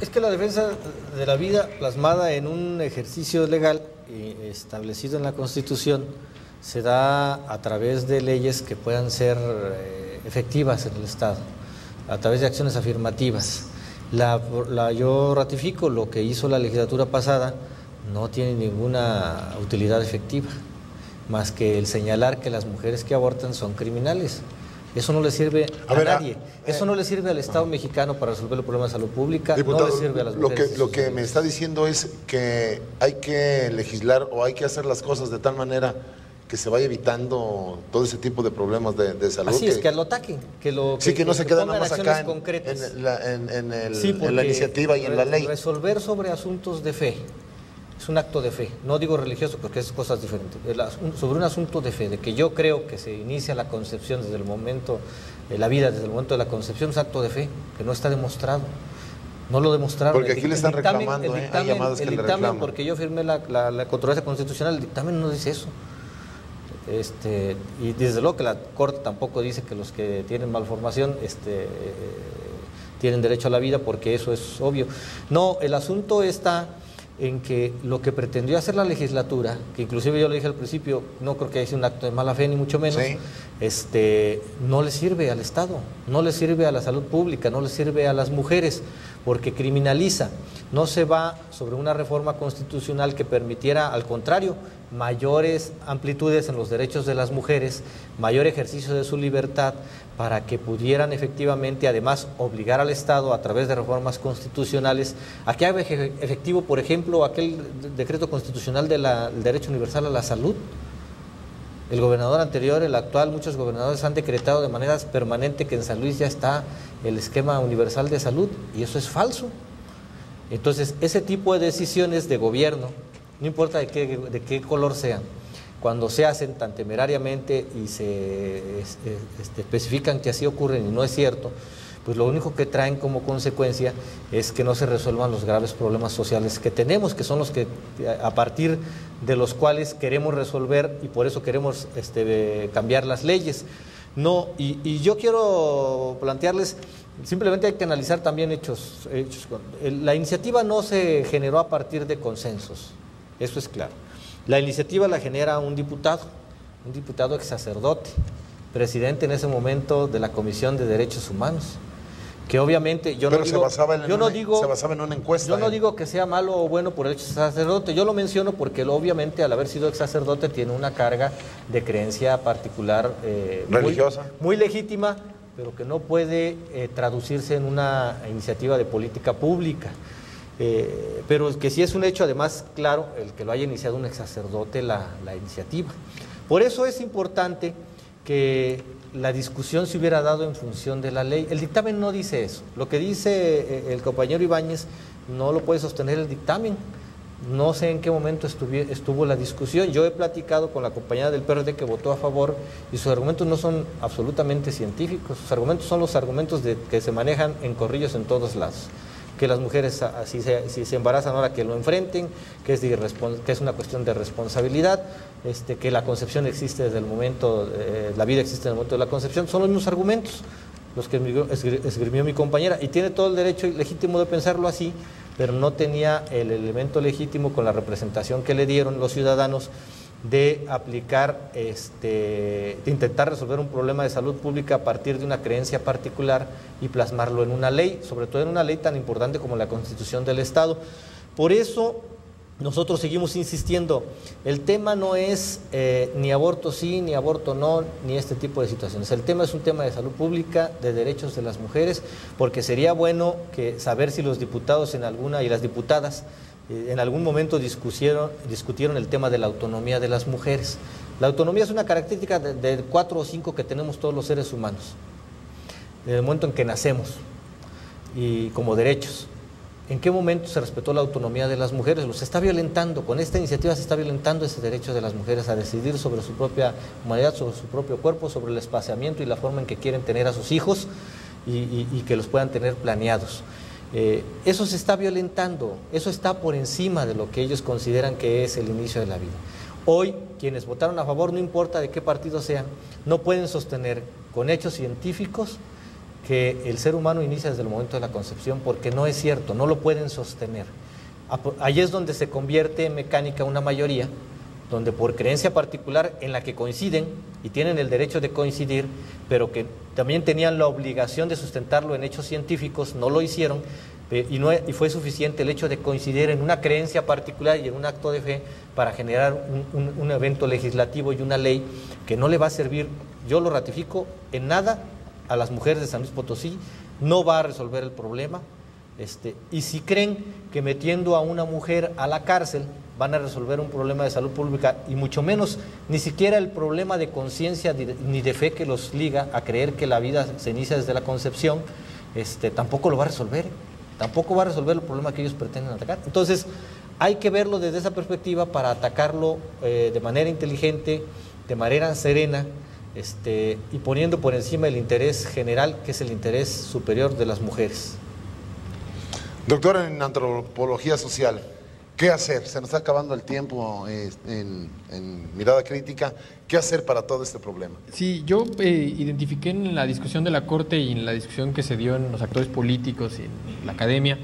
Es que la defensa de la vida plasmada en un ejercicio legal establecido en la Constitución se da a través de leyes que puedan ser efectivas en el Estado, a través de acciones afirmativas. Yo ratifico lo que hizo la legislatura pasada, no tiene ninguna utilidad efectiva, más que el señalar que las mujeres que abortan son criminales. Eso no le sirve a nadie. Eso no le sirve al Estado mexicano para resolver los problemas de salud pública, diputado, no le sirve a las mujeres. Lo que me está diciendo es que hay que legislar o hay que hacer las cosas de tal manera que se vaya evitando todo ese tipo de problemas de salud. Así es, que lo ataquen. Que no se quede nada más acá en la iniciativa y en la ley. Resolver sobre asuntos de fe. Es un acto de fe, no digo religioso porque es cosas diferentes, sobre un asunto de fe, de que yo creo que se inicia la concepción desde el momento, la vida desde el momento de la concepción, es acto de fe, que no está demostrado, no lo demostraron. Porque aquí le están reclamando, hay llamadas que le reclaman. Porque yo firmé la controversia constitucional, el dictamen no dice eso. Y desde luego que la Corte tampoco dice que los que tienen malformación tienen derecho a la vida, porque eso es obvio. No, el asunto está en que lo que pretendió hacer la legislatura, que inclusive yo le dije al principio, no creo que haya sido un acto de mala fe ni mucho menos, sí, no le sirve al Estado, no le sirve a la salud pública, no le sirve a las mujeres, porque criminaliza. No se va sobre una reforma constitucional que permitiera, al contrario, mayores amplitudes en los derechos de las mujeres, mayor ejercicio de su libertad, para que pudieran efectivamente, además, obligar al Estado a través de reformas constitucionales a que haga efectivo, por ejemplo, aquel decreto constitucional del derecho universal a la salud. El gobernador anterior, el actual, muchos gobernadores han decretado de manera permanente que en San Luis ya está el esquema universal de salud, y eso es falso. Entonces, ese tipo de decisiones de gobierno, no importa de qué color sean, cuando se hacen tan temerariamente y se especifican que así ocurren y no es cierto, pues lo único que traen como consecuencia es que no se resuelvan los graves problemas sociales que tenemos, que son los que a partir de los cuales queremos resolver, y por eso queremos cambiar las leyes. No, y yo quiero plantearles, simplemente hay que analizar también hechos. La iniciativa no se generó a partir de consensos, eso es claro. La iniciativa la genera un diputado ex sacerdote, presidente en ese momento de la Comisión de Derechos Humanos, que obviamente se basaba en una encuesta. Yo no digo que sea malo o bueno por el hecho de sacerdote, yo lo menciono porque obviamente al haber sido ex sacerdote tiene una carga de creencia particular, religiosa, muy legítima, pero que no puede traducirse en una iniciativa de política pública. Pero que sí es un hecho, además, claro, el que lo haya iniciado un ex sacerdote la iniciativa. Por eso es importante que la discusión se hubiera dado en función de la ley. El dictamen no dice eso. Lo que dice el compañero Ibáñez no lo puede sostener el dictamen. No sé en qué momento estuvo la discusión. Yo he platicado con la compañera del PRD que votó a favor y sus argumentos no son absolutamente científicos. Sus argumentos son los argumentos que se manejan en corrillos en todos lados. Que las mujeres, si se embarazan ahora, que lo enfrenten, que es una cuestión de responsabilidad, que la concepción existe desde el momento, la vida existe en el momento de la concepción. Son los mismos argumentos los que esgrimió mi compañera, y tiene todo el derecho legítimo de pensarlo así, pero no tenía el elemento legítimo con la representación que le dieron los ciudadanos de aplicar, de intentar resolver un problema de salud pública a partir de una creencia particular y plasmarlo en una ley, sobre todo en una ley tan importante como la Constitución del Estado. Por eso nosotros seguimos insistiendo, el tema no es ni aborto sí, ni aborto no, ni este tipo de situaciones. El tema es un tema de salud pública, de derechos de las mujeres, porque sería bueno saber si los diputados y las diputadas en algún momento discutieron el tema de la autonomía de las mujeres. La autonomía es una característica de 4 o 5 que tenemos todos los seres humanos, desde el momento en que nacemos, y como derechos. ¿En qué momento se respetó la autonomía de las mujeres? Los está violentando, con esta iniciativa se está violentando ese derecho de las mujeres a decidir sobre su propia humanidad, sobre su propio cuerpo, sobre el espaciamiento y la forma en que quieren tener a sus hijos y que los puedan tener planeados. Eso se está violentando, eso está por encima de lo que ellos consideran que es el inicio de la vida. Hoy, quienes votaron a favor, no importa de qué partido sean, no pueden sostener con hechos científicos que el ser humano inicia desde el momento de la concepción, porque no es cierto, no lo pueden sostener. Ahí es donde se convierte en mecánica una mayoría, donde por creencia particular en la que coinciden y tienen el derecho de coincidir, pero que también tenían la obligación de sustentarlo en hechos científicos, no lo hicieron, y fue suficiente el hecho de coincidir en una creencia particular y en un acto de fe para generar un evento legislativo y una ley que no le va a servir, yo lo ratifico, en nada a las mujeres de San Luis Potosí, no va a resolver el problema, y si creen que metiendo a una mujer a la cárcel van a resolver un problema de salud pública, y mucho menos, ni siquiera el problema de conciencia ni de fe que los liga a creer que la vida se inicia desde la concepción, tampoco lo va a resolver, tampoco va a resolver el problema que ellos pretenden atacar. Entonces, hay que verlo desde esa perspectiva para atacarlo de manera inteligente, de manera serena, y poniendo por encima el interés general, que es el interés superior de las mujeres. Doctor en antropología social, ¿qué hacer? Se nos está acabando el tiempo en Mirada Crítica. ¿Qué hacer para todo este problema? Sí, yo identifiqué en la discusión de la Corte y en la discusión que se dio en los actores políticos y en la academia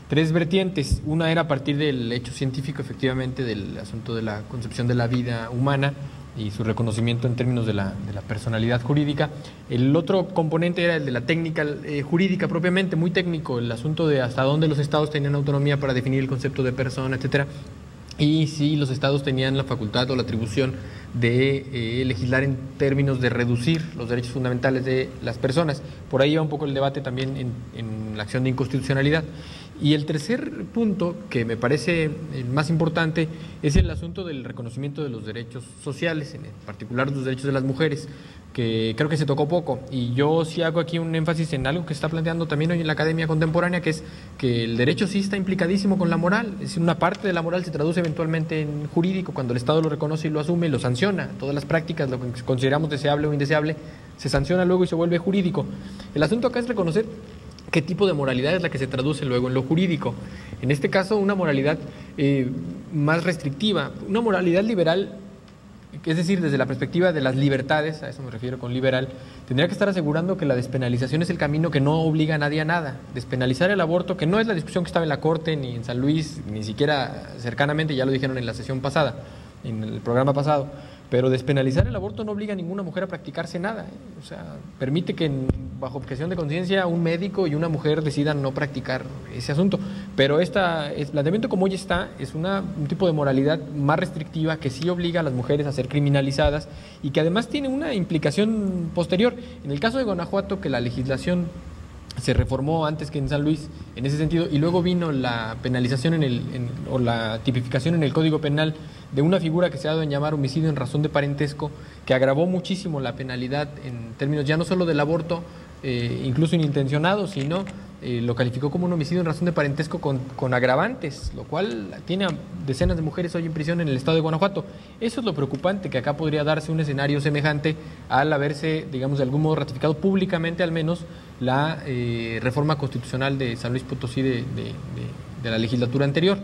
3 vertientes. Una era a partir del hecho científico, efectivamente, del asunto de la concepción de la vida humana y su reconocimiento en términos de la personalidad jurídica. El otro componente era el de la técnica jurídica propiamente, muy técnico, el asunto de hasta dónde los estados tenían autonomía para definir el concepto de persona, etcétera, y si los estados tenían la facultad o la atribución de legislar en términos de reducir los derechos fundamentales de las personas. Por ahí va un poco el debate también en la acción de inconstitucionalidad. Y el tercer punto, que me parece el más importante, es el asunto del reconocimiento de los derechos sociales, en particular los derechos de las mujeres, que creo que se tocó poco. Y yo sí hago aquí un énfasis en algo que se está planteando también hoy en la academia contemporánea, que es que el derecho sí está implicadísimo con la moral. Es decir, una parte de la moral se traduce eventualmente en jurídico, cuando el Estado lo reconoce y lo asume, lo sanciona. Todas las prácticas, lo que consideramos deseable o indeseable, se sanciona luego y se vuelve jurídico. El asunto acá es reconocer qué tipo de moralidad es la que se traduce luego en lo jurídico. En este caso, una moralidad más restrictiva, una moralidad liberal, es decir, desde la perspectiva de las libertades, a eso me refiero con liberal, tendría que estar asegurando que la despenalización es el camino que no obliga a nadie a nada. Despenalizar el aborto, que no es la discusión que estaba en la Corte, ni en San Luis, ni siquiera cercanamente, ya lo dijeron en la sesión pasada, en el programa pasado, pero despenalizar el aborto no obliga a ninguna mujer a practicarse nada, O sea, permite que bajo objeción de conciencia un médico y una mujer decidan no practicar ese asunto. Pero el planteamiento como hoy está es un tipo de moralidad más restrictiva que sí obliga a las mujeres a ser criminalizadas y que además tiene una implicación posterior. En el caso de Guanajuato, que la legislación se reformó antes que en San Luis en ese sentido, y luego vino la penalización o la tipificación en el Código Penal de una figura que se ha dado en llamar homicidio en razón de parentesco, que agravó muchísimo la penalidad en términos ya no solo del aborto, incluso inintencionado, sino lo calificó como un homicidio en razón de parentesco con agravantes, lo cual tiene a decenas de mujeres hoy en prisión en el estado de Guanajuato. Eso es lo preocupante, que acá podría darse un escenario semejante al haberse, digamos, de algún modo ratificado públicamente al menos la reforma constitucional de San Luis Potosí de la legislatura anterior.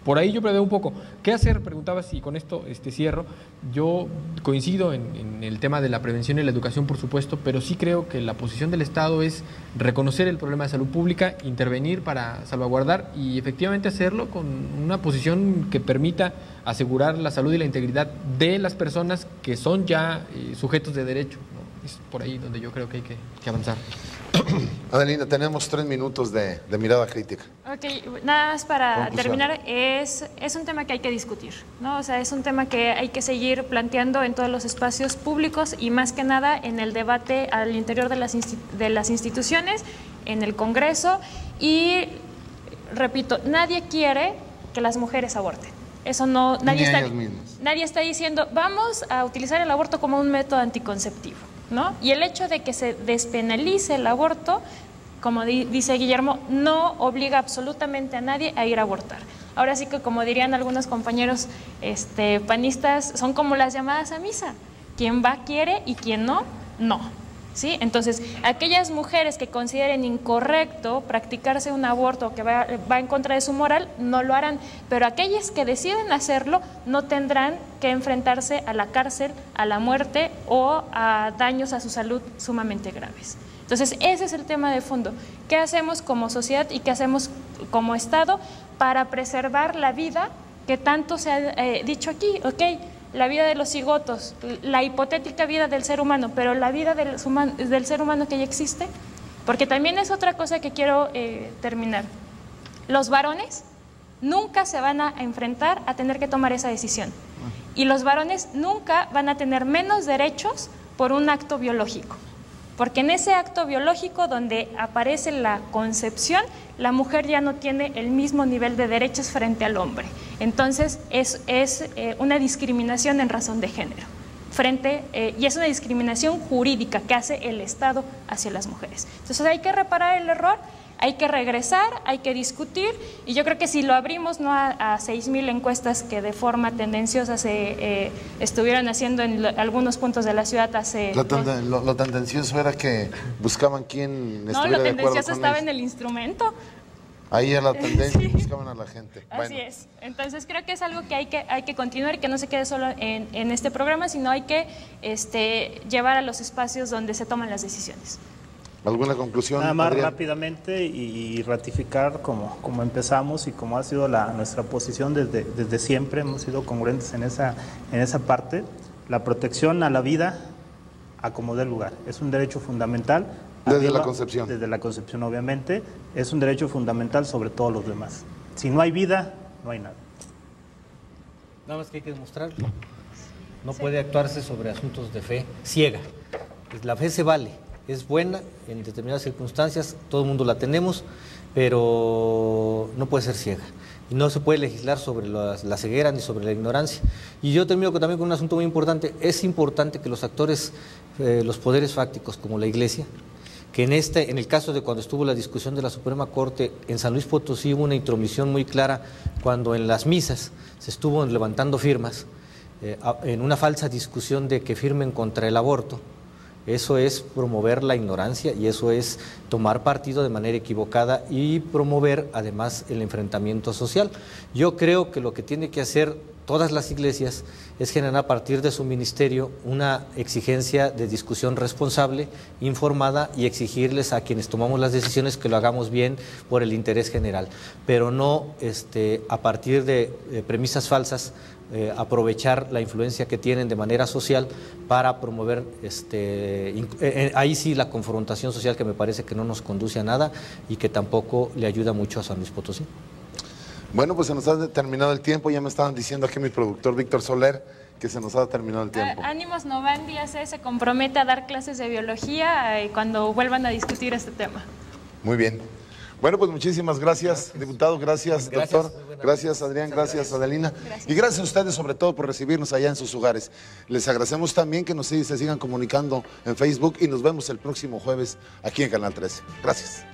Por ahí yo preveo un poco. ¿Qué hacer? Preguntabas, y con esto cierro. Yo coincido en el tema de la prevención y la educación, por supuesto, pero sí creo que la posición del Estado es reconocer el problema de salud pública, intervenir para salvaguardar y efectivamente hacerlo con una posición que permita asegurar la salud y la integridad de las personas que son ya sujetos de derecho, ¿no? Es por ahí donde yo creo que hay que avanzar. Adelina, tenemos 3 minutos de mirada crítica. Ok, nada más para terminar, es un tema que hay que discutir, ¿no? O sea, es un tema que hay que seguir planteando en todos los espacios públicos y más que nada en el debate al interior de las instituciones, en el Congreso, y repito, nadie quiere que las mujeres aborten. Eso no, nadie está diciendo vamos a utilizar el aborto como un método anticonceptivo, ¿no? Y el hecho de que se despenalice el aborto, como dice Guillermo, no obliga absolutamente a nadie a ir a abortar. Ahora sí que, como dirían algunos compañeros panistas, son como las llamadas a misa. Quien va quiere y quien no, no. ¿sí? Entonces, aquellas mujeres que consideren incorrecto practicarse un aborto que va en contra de su moral, no lo harán, pero aquellas que deciden hacerlo no tendrán que enfrentarse a la cárcel, a la muerte o a daños a su salud sumamente graves. Entonces, ese es el tema de fondo. ¿Qué hacemos como sociedad y qué hacemos como Estado para preservar la vida que tanto se ha dicho aquí? Ok, la vida de los cigotos, la hipotética vida del ser humano, pero la vida del ser humano que ya existe, porque también es otra cosa que quiero terminar. Los varones nunca se van a enfrentar a tener que tomar esa decisión, y los varones nunca van a tener menos derechos por un acto biológico, porque en ese acto biológico donde aparece la concepción, la mujer ya no tiene el mismo nivel de derechos frente al hombre. Entonces es una discriminación en razón de género, y es una discriminación jurídica que hace el Estado hacia las mujeres. Entonces hay que reparar el error, hay que regresar, hay que discutir, y yo creo que si lo abrimos no a 6,000 encuestas que de forma tendenciosa se estuvieron haciendo en algunos puntos de la ciudad hace... Lo tendencioso era que buscaban quién estuviera de acuerdo con ellos. No, lo tendencioso estaba en el instrumento. Ahí era la tendencia, sí. Buscaban a la gente. Así es. Entonces creo que es algo que hay que continuar y que no se quede solo en este programa, sino hay que llevar a los espacios donde se toman las decisiones. ¿Alguna conclusión? Nada más Adrián? rápidamente y ratificar como empezamos y como ha sido nuestra posición desde siempre, hemos sido congruentes en esa parte. La protección a la vida a como dé lugar, es un derecho fundamental. Desde la concepción. Desde la concepción, obviamente, es un derecho fundamental sobre todos los demás. Si no hay vida, no hay nada. Nada más que hay que demostrarlo. No puede actuarse sobre asuntos de fe ciega. La fe se vale, es buena en determinadas circunstancias, todo el mundo la tenemos, pero no puede ser ciega. Y no se puede legislar sobre la ceguera ni sobre la ignorancia. Y yo termino también con un asunto muy importante. Es importante que los actores, los poderes fácticos como la Iglesia, que en el caso de cuando estuvo la discusión de la Suprema Corte en San Luis Potosí hubo una intromisión muy clara cuando en las misas se estuvo levantando firmas en una falsa discusión de que firmen contra el aborto. Eso es promover la ignorancia y eso es tomar partido de manera equivocada y promover además el enfrentamiento social. Yo creo que lo que tiene que hacer todas las iglesias es generar a partir de su ministerio una exigencia de discusión responsable, informada, y exigirles a quienes tomamos las decisiones que lo hagamos bien por el interés general, pero no a partir de premisas falsas, aprovechar la influencia que tienen de manera social para promover ahí sí la confrontación social, que me parece que no nos conduce a nada y que tampoco le ayuda mucho a San Luis Potosí. Bueno, pues se nos ha terminado el tiempo. Ya me estaban diciendo aquí mi productor Víctor Soler que se nos ha terminado el tiempo. Ánimos, Novandi se compromete a dar clases de biología cuando vuelvan a discutir este tema. Muy bien. Bueno, pues muchísimas gracias, diputado, gracias, doctor, gracias, Adrián, gracias, Adelina. Gracias. Y gracias a ustedes sobre todo por recibirnos allá en sus hogares. Les agradecemos también que se sigan comunicando en Facebook y nos vemos el próximo jueves aquí en Canal 13. Gracias.